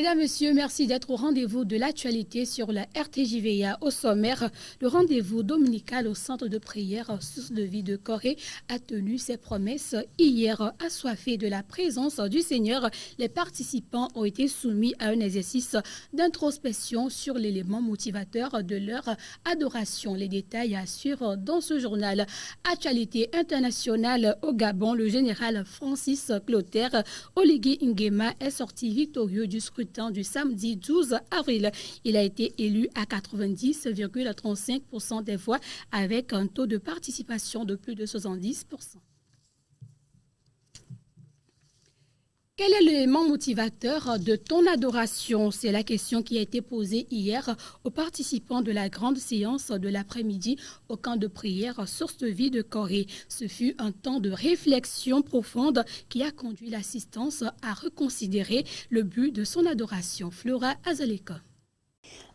Mesdames, Messieurs, merci d'être au rendez-vous de l'actualité sur la RTJVA. Au sommaire, le rendez-vous dominical au centre de prière Source de vie de Corée a tenu ses promesses. Hier, assoiffés de la présence du Seigneur, les participants ont été soumis à un exercice d'introspection sur l'élément motivateur de leur adoration. Les détails à suivre dans ce journal. Actualité internationale au Gabon, le général Francis Clotaire Oligui Nguema est sorti victorieux du scrutin du samedi 12 avril. Il a été élu à 90,35% des voix avec un taux de participation de plus de 70%. Quel est l'élément motivateur de ton adoration? C'est la question qui a été posée hier aux participants de la grande séance de l'après-midi au camp de prière Source de vie de Corée. Ce fut un temps de réflexion profonde qui a conduit l'assistance à reconsidérer le but de son adoration. Flora Azaleka.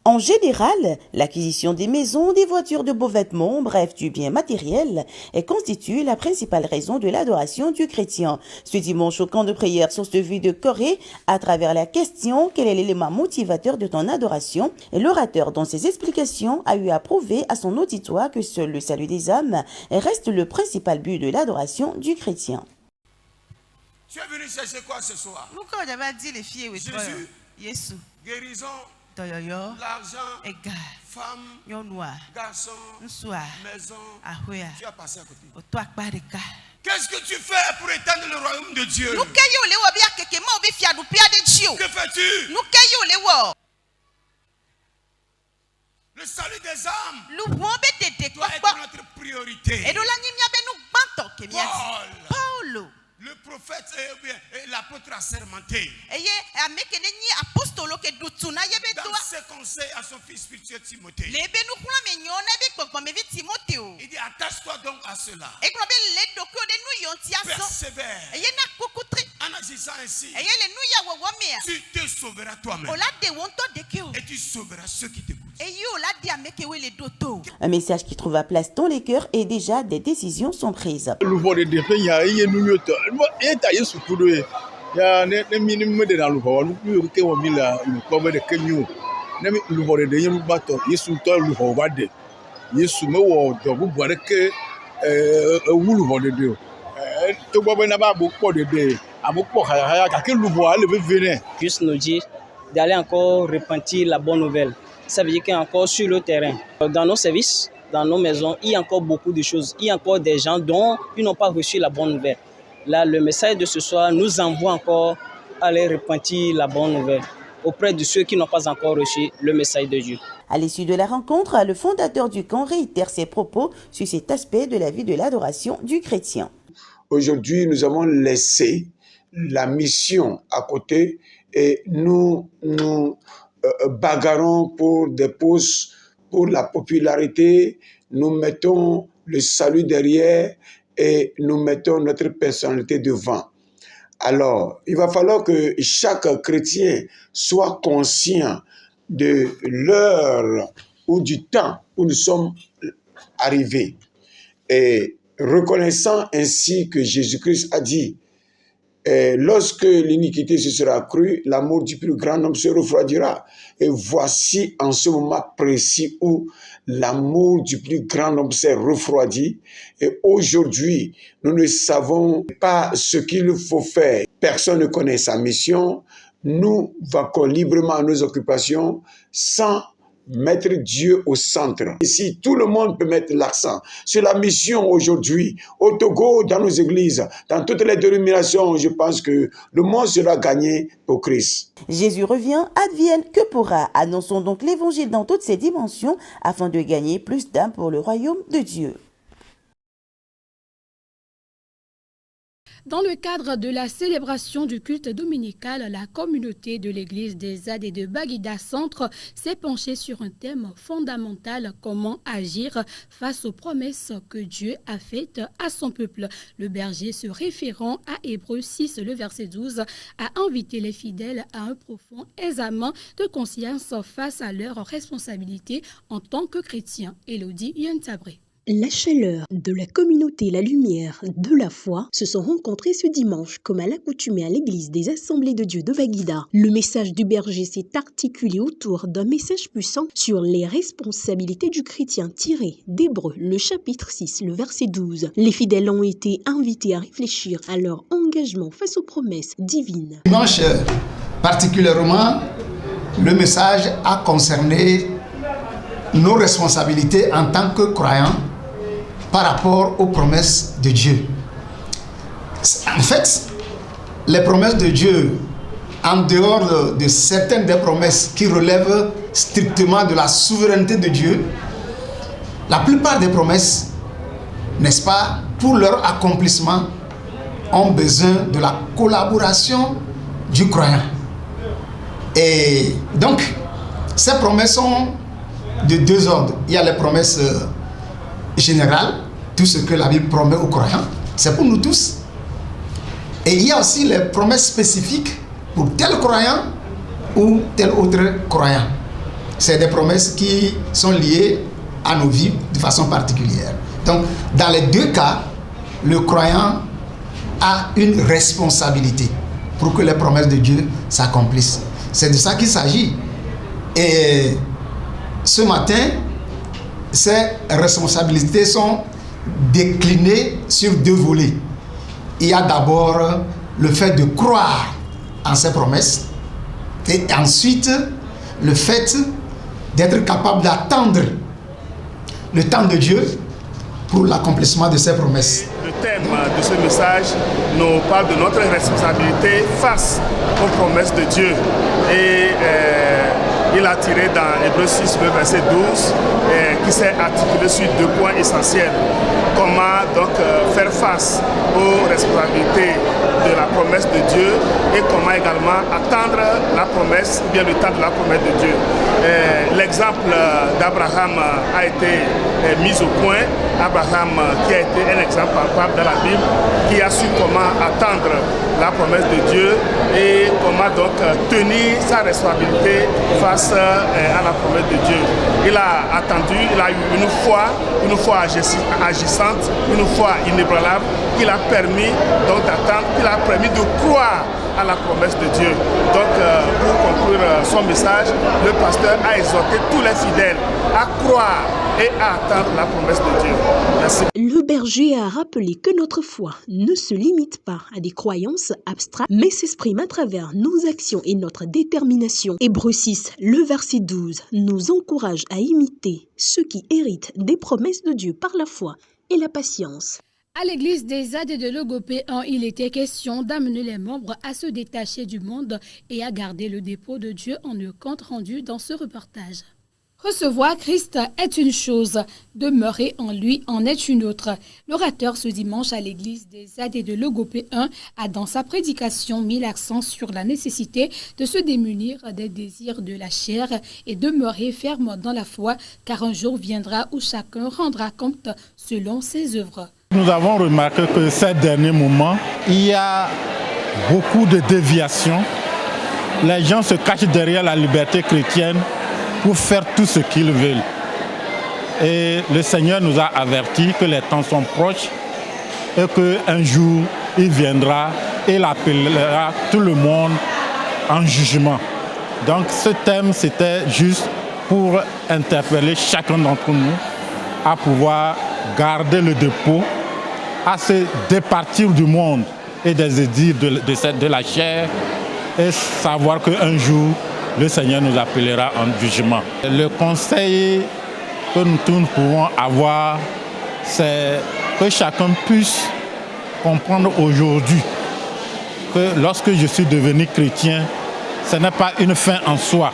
En général, l'acquisition des maisons, des voitures, de beaux vêtements, bref, du bien matériel, constitue la principale raison de l'adoration du chrétien. Ce dimanche au camp de prière Source de vie de Corée, à travers la question « Quel est l'élément motivateur de ton adoration ?», l'orateur, dans ses explications, a eu à prouver à son auditoire que seul le salut des âmes reste le principal but de l'adoration du chrétien. Tu es venu chercher quoi ce soir? Jésus, guérison, l'argent, femme, garçon, maison. Tu as passé à côté. Qu'est-ce que tu fais pour étendre le royaume de Dieu? Que fais-tu? Le salut des âmes doit être notre priorité. Paul, le prophète et l'apôtre assermenté, dans ses conseils à son fils spirituel Timothée, il dit attache-toi donc à cela, persévère. En agissant ainsi, tu te sauveras toi-même et tu sauveras ceux qui t'écoutent. Un message qui trouve place dans les cœurs et déjà des décisions sont prises. Juste nous dire d'aller encore repentir la bonne nouvelle. Ça veut dire qu'il y a encore sur le terrain, dans nos services, dans nos maisons, il y a encore beaucoup de choses. Il y a encore des gens dont ils n'ont pas reçu la bonne nouvelle. Là, le message de ce soir nous envoie encore à aller repentir la bonne nouvelle auprès de ceux qui n'ont pas encore reçu le message de Dieu. À l'issue de la rencontre, le fondateur du camp réitère ses propos sur cet aspect de la vie de l'adoration du chrétien. Aujourd'hui, nous avons laissé la mission à côté et nous bagarrons pour des postes, pour la popularité. Nous mettons le salut derrière et nous mettons notre personnalité devant. Alors, il va falloir que chaque chrétien soit conscient de l'heure ou du temps où nous sommes arrivés. Et reconnaissant ainsi que Jésus-Christ a dit, lorsque l'iniquité se sera accrue, l'amour du plus grand nombre se refroidira. Et voici en ce moment précis où l'amour du plus grand nombre s'est refroidi. Et aujourd'hui, nous ne savons pas ce qu'il faut faire. Personne ne connaît sa mission. Nous vaquons librement à nos occupations sans mettre Dieu au centre. Ici, tout le monde peut mettre l'accent sur la mission aujourd'hui, au Togo, dans nos églises, dans toutes les dénominations. Je pense que le monde sera gagné pour Christ. Jésus revient, advienne que pourra. Annonçons donc l'évangile dans toutes ses dimensions afin de gagner plus d'âmes pour le royaume de Dieu. Dans le cadre de la célébration du culte dominical, la communauté de l'église des ZAD et de Baguida Centre s'est penchée sur un thème fondamental: comment agir face aux promesses que Dieu a faites à son peuple. Le berger, se référant à Hébreux 6, le verset 12, a invité les fidèles à un profond examen de conscience face à leurs responsabilités en tant que chrétiens. Élodie Yantabré. La chaleur de la communauté, la lumière de la foi se sont rencontrés ce dimanche comme à l'accoutumée à l'église des Assemblées de Dieu de Baguida. Le message du berger s'est articulé autour d'un message puissant sur les responsabilités du chrétien tiré d'Hébreux, le chapitre 6, le verset 12. Les fidèles ont été invités à réfléchir à leur engagement face aux promesses divines. Dimanche, particulièrement, le message a concerné nos responsabilités en tant que croyants par rapport aux promesses de Dieu. En fait, les promesses de Dieu, en dehors de certaines des promesses qui relèvent strictement de la souveraineté de Dieu, la plupart des promesses, n'est-ce pas, pour leur accomplissement, ont besoin de la collaboration du croyant. Et donc, ces promesses sont de deux ordres. Il y a les promesses générales, tout ce que la Bible promet aux croyants, c'est pour nous tous. Et il y a aussi les promesses spécifiques pour tel croyant ou tel autre croyant. C'est des promesses qui sont liées à nos vies de façon particulière. Donc, dans les deux cas, le croyant a une responsabilité pour que les promesses de Dieu s'accomplissent. C'est de ça qu'il s'agit. Et ce matin, ces responsabilités sont déclinées sur deux volets. Il y a d'abord le fait de croire en ces promesses et ensuite le fait d'être capable d'attendre le temps de Dieu pour l'accomplissement de ces promesses. Le thème de ce message nous parle de notre responsabilité face aux promesses de Dieu. Et il a tiré dans Hébreux 6, le verset 12, qui s'est articulé sur deux points essentiels. Comment donc faire face aux responsabilités de la promesse de Dieu et comment également attendre la promesse, ou bien le temps de la promesse de Dieu. L'exemple d'Abraham a été mis au point. Abraham qui a été un exemple palpable dans la Bible, qui a su comment attendre la promesse de Dieu et comment donc tenir sa responsabilité face à la promesse de Dieu. Il a attendu, il a eu une foi agissante, une foi inébranlable qui l'a permis donc d'attendre, qui l'a permis de croire à la promesse de Dieu. Donc pour conclure son message, le pasteur a exhorté tous les fidèles à croire et à attendre la promesse de Dieu. Merci. Le berger a rappelé que notre foi ne se limite pas à des croyances abstraites, mais s'exprime à travers nos actions et notre détermination. Hébreux 6, le verset 12, nous encourage à imiter ceux qui héritent des promesses de Dieu par la foi et la patience. À l'église des AD de Logopé 1, il était question d'amener les membres à se détacher du monde et à garder le dépôt de Dieu en un compte rendu dans ce reportage. Recevoir Christ est une chose, demeurer en lui en est une autre. L'orateur ce dimanche à l'église des AD de Logopé 1 a dans sa prédication mis l'accent sur la nécessité de se démunir des désirs de la chair et demeurer ferme dans la foi, car un jour viendra où chacun rendra compte selon ses œuvres. Nous avons remarqué que ces derniers moments, il y a beaucoup de déviations. Les gens se cachent derrière la liberté chrétienne pour faire tout ce qu'ils veulent. Et le Seigneur nous a avertis que les temps sont proches et qu'un jour, il viendra et il appellera tout le monde en jugement. Donc ce thème, c'était juste pour interpeller chacun d'entre nous à pouvoir garder le dépôt, à se départir du monde et des désirs de la chair et savoir qu'un jour, le Seigneur nous appellera en jugement. Le conseil que nous tous pouvons avoir, c'est que chacun puisse comprendre aujourd'hui que lorsque je suis devenu chrétien, ce n'est pas une fin en soi.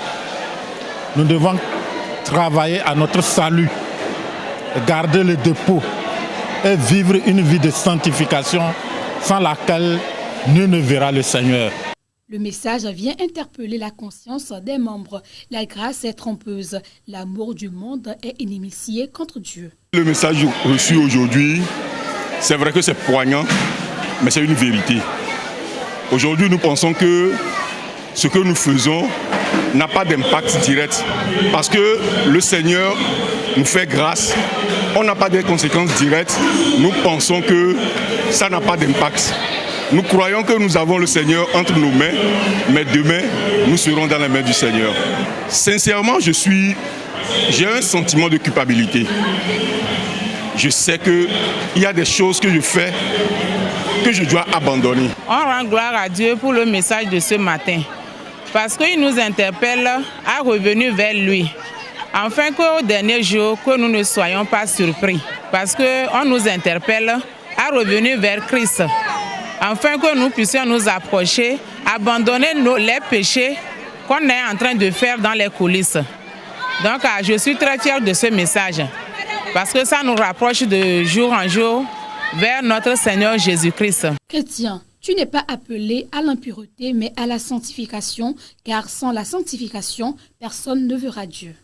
Nous devons travailler à notre salut, garder le dépôt et vivre une vie de sanctification sans laquelle nul ne verra le Seigneur. Le message vient interpeller la conscience des membres. La grâce est trompeuse. L'amour du monde est inimitié contre Dieu. Le message reçu aujourd'hui, c'est vrai que c'est poignant, mais c'est une vérité. Aujourd'hui, nous pensons que ce que nous faisons n'a pas d'impact direct parce que le Seigneur nous fait grâce. On n'a pas de conséquences directes. Nous pensons que ça n'a pas d'impact. Nous croyons que nous avons le Seigneur entre nos mains, mais demain, nous serons dans les mains du Seigneur. Sincèrement, j'ai un sentiment de culpabilité. Je sais qu'il y a des choses que je fais que je dois abandonner. On rend gloire à Dieu pour le message de ce matin, parce qu'il nous interpelle à revenir vers lui, afin qu'au dernier jour, que nous ne soyons pas surpris, parce qu'on nous interpelle à revenir vers Christ, afin que nous puissions nous approcher, abandonner les péchés qu'on est en train de faire dans les coulisses. Donc je suis très fière de ce message, parce que ça nous rapproche de jour en jour vers notre Seigneur Jésus-Christ. Chrétien, tu n'es pas appelé à l'impureté, mais à la sanctification, car sans la sanctification, personne ne verra Dieu.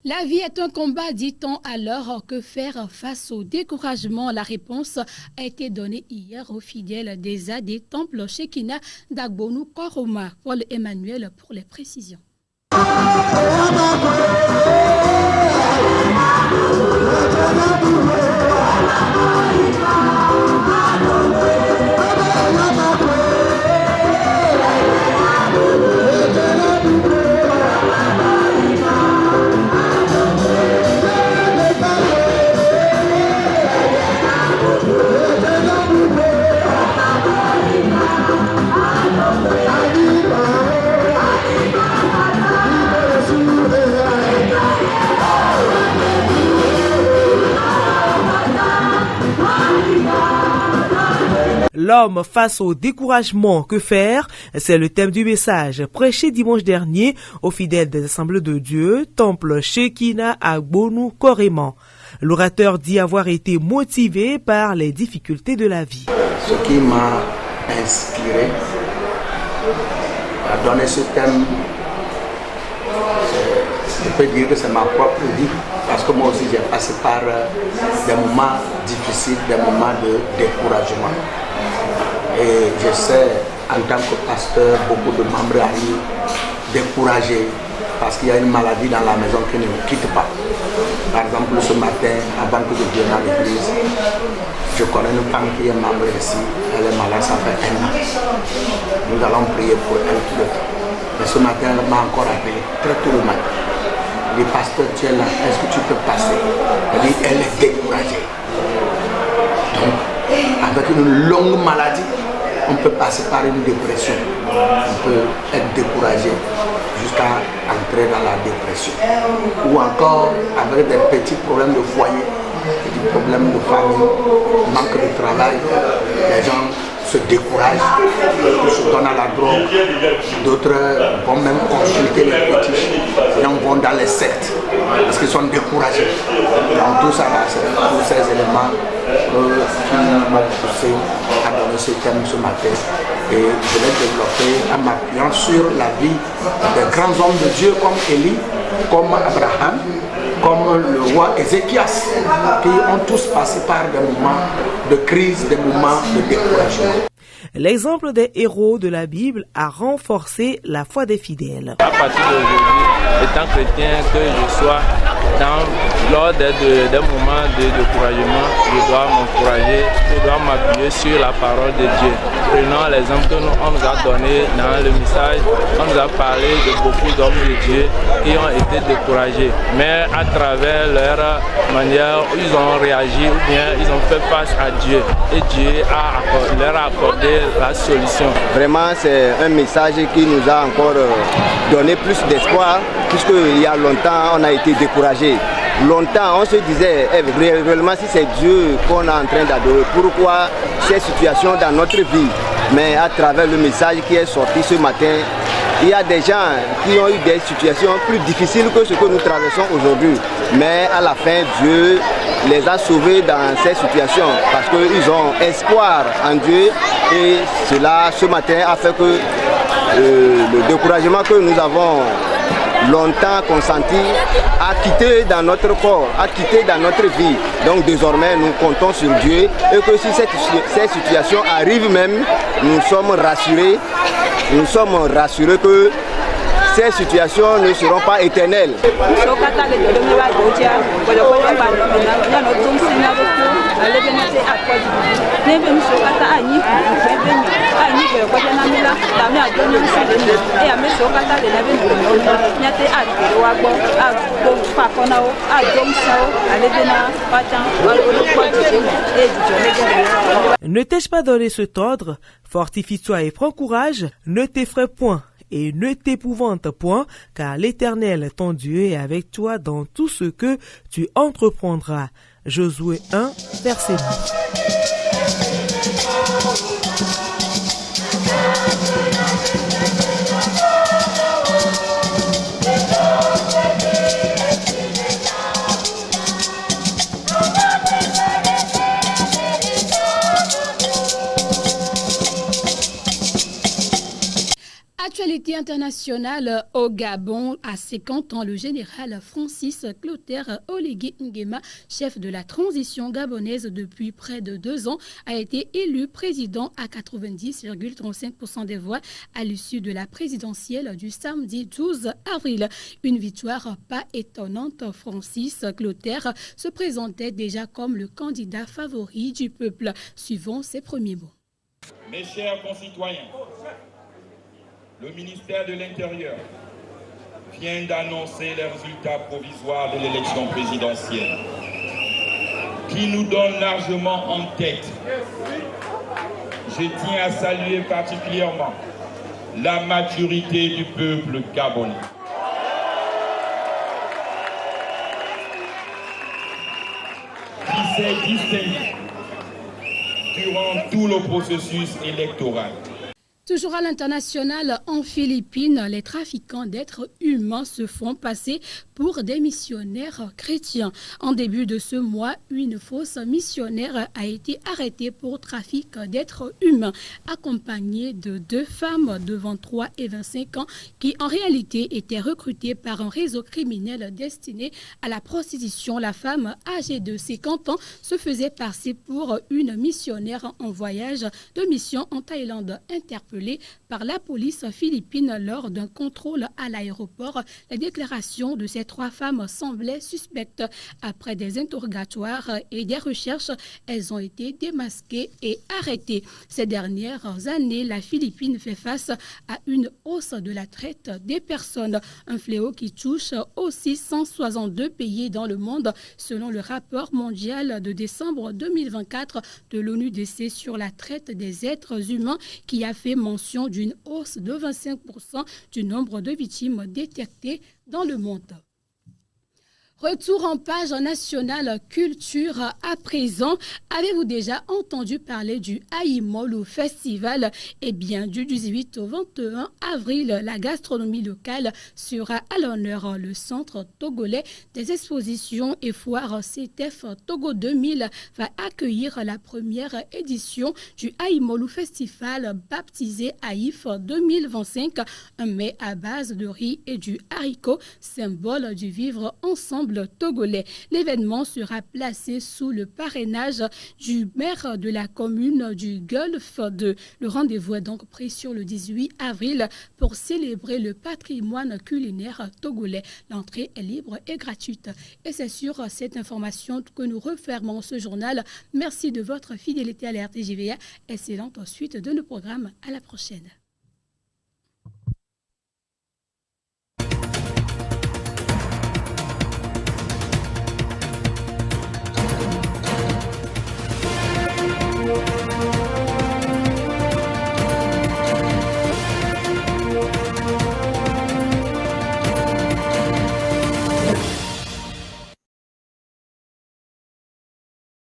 La vie est un combat, dit-on. Alors, que faire face au découragement? La réponse a été donnée hier aux fidèles des AD Temple Shekinah d'Agbonou Koroma. Paul Emmanuel pour les précisions. L'homme face au découragement, que faire? C'est le thème du message prêché dimanche dernier aux fidèles des Assemblées de Dieu, Temple Shekinah à Agbonou Korema. L'orateur dit avoir été motivé par les difficultés de la vie. Ce qui m'a inspiré à donner ce thème, je peux dire que c'est ma propre vie, parce que moi aussi j'ai passé par des moments difficiles, des moments de découragement. Et je sais, en tant que pasteur, beaucoup de membres arrivent découragés parce qu'il y a une maladie dans la maison qui ne nous quitte pas. Par exemple, ce matin, avant que je vienne à l'église, je connais une femme qui est membre ici, elle est malade, ça fait 1 an. Nous allons prier pour elle tout le temps. Mais ce matin, elle m'a encore appelé, très tôt le matin. Le pasteur, tu es là, est-ce que tu peux passer? Elle dit, elle est découragée. Donc, avec une longue maladie, on peut passer par une dépression. On peut être découragé jusqu'à entrer dans la dépression. Ou encore avec des petits problèmes de foyer, des problèmes de famille, manque de travail, les gens se découragent, ils se donnent à la drogue, d'autres vont même consulter les petits, les gens vont dans les sectes parce qu'ils sont découragés. Donc tout ça, tous ces éléments qui m'ont poussé à donner ce thème ce matin. Et je l'ai développé en m'appuyant sur la vie des grands hommes de Dieu comme Élie, comme Abraham, comme le roi Ézéchias, qui ont tous passé par des moments de crise, des moments de découragement. L'exemple des héros de la Bible a renforcé la foi des fidèles. À partir d'aujourd'hui, étant chrétien, que je sois lors des moments de découragement, je dois m'encourager, je dois m'appuyer sur la parole de Dieu. Prenons l'exemple que on nous a donné dans le message, on nous a parlé de beaucoup d'hommes de Dieu qui ont été découragés. Mais à travers leur manière, ils ont réagi ou bien ils ont fait face à Dieu. Et Dieu leur a accordé la solution. Vraiment, c'est un message qui nous a encore donné plus d'espoir, puisqu'il y a longtemps, on a été découragé. Longtemps, on se disait, réellement, si c'est Dieu qu'on est en train d'adorer, pourquoi ces situations dans notre vie? Mais à travers le message qui est sorti ce matin, il y a des gens qui ont eu des situations plus difficiles que ce que nous traversons aujourd'hui. Mais à la fin, Dieu les a sauvés dans ces situations parce qu'ils ont espoir en Dieu et cela ce matin a fait que le découragement que nous avons longtemps consenti a quitté dans notre corps, a quitté dans notre vie. Donc désormais nous comptons sur Dieu et que si ces situations arrivent même, nous sommes rassurés que ces situations ne seront pas éternelles. Ne t'ai-je pas donné cet ordre? Fortifie-toi et prends courage, ne t'effraie point et ne t'épouvante point, car l'Éternel, ton Dieu, est avec toi dans tout ce que tu entreprendras. Josué 1, verset 9. Actualité internationale au Gabon, à 50 ans, le général Francis Clotaire Oligui Nguema, chef de la transition gabonaise depuis près de 2 ans, a été élu président à 90,35% des voix à l'issue de la présidentielle du samedi 12 avril. Une victoire pas étonnante. Francis Clotaire se présentait déjà comme le candidat favori du peuple. Suivons ses premiers mots. Mes chers concitoyens, le ministère de l'Intérieur vient d'annoncer les résultats provisoires de l'élection présidentielle qui nous donne largement en tête. Je tiens à saluer particulièrement la maturité du peuple gabonais. Qui s'est distingué durant tout le processus électoral. Toujours à l'international, en Philippines, les trafiquants d'êtres humains se font passer pour des missionnaires chrétiens. En début de ce mois, une fausse missionnaire a été arrêtée pour trafic d'êtres humains, accompagnée de 2 femmes de 23 et 25 ans qui en réalité étaient recrutées par un réseau criminel destiné à la prostitution. La femme, âgée de 50 ans, se faisait passer pour une missionnaire en voyage de mission en Thaïlande, interpellée par la police philippine lors d'un contrôle à l'aéroport. La déclaration de ces 3 femmes semblait suspecte. Après des interrogatoires et des recherches, elles ont été démasquées et arrêtées. Ces dernières années, la Philippine fait face à une hausse de la traite des personnes, un fléau qui touche aussi 162 pays dans le monde, selon le rapport mondial de décembre 2024 de l'ONUDC sur la traite des êtres humains qui a fait mention d'une hausse de 25% du nombre de victimes détectées dans le monde. Retour en page nationale culture à présent. Avez-vous déjà entendu parler du Aïmolu Festival? Eh bien, du 18 au 21 avril, la gastronomie locale sera à l'honneur. Le centre togolais des expositions et foires CTF Togo 2000 va accueillir la première édition du Aïmolu Festival baptisé Aïf 2025, un mets à base de riz et du haricot, symbole du vivre ensemble togolais. L'événement sera placé sous le parrainage du maire de la commune du Golfe 2. Le rendez-vous est donc pris sur le 18 avril pour célébrer le patrimoine culinaire togolais. L'entrée est libre et gratuite. Et c'est sur cette information que nous refermons ce journal. Merci de votre fidélité à la RTJVA. Excellente suite de nos programmes. À la prochaine.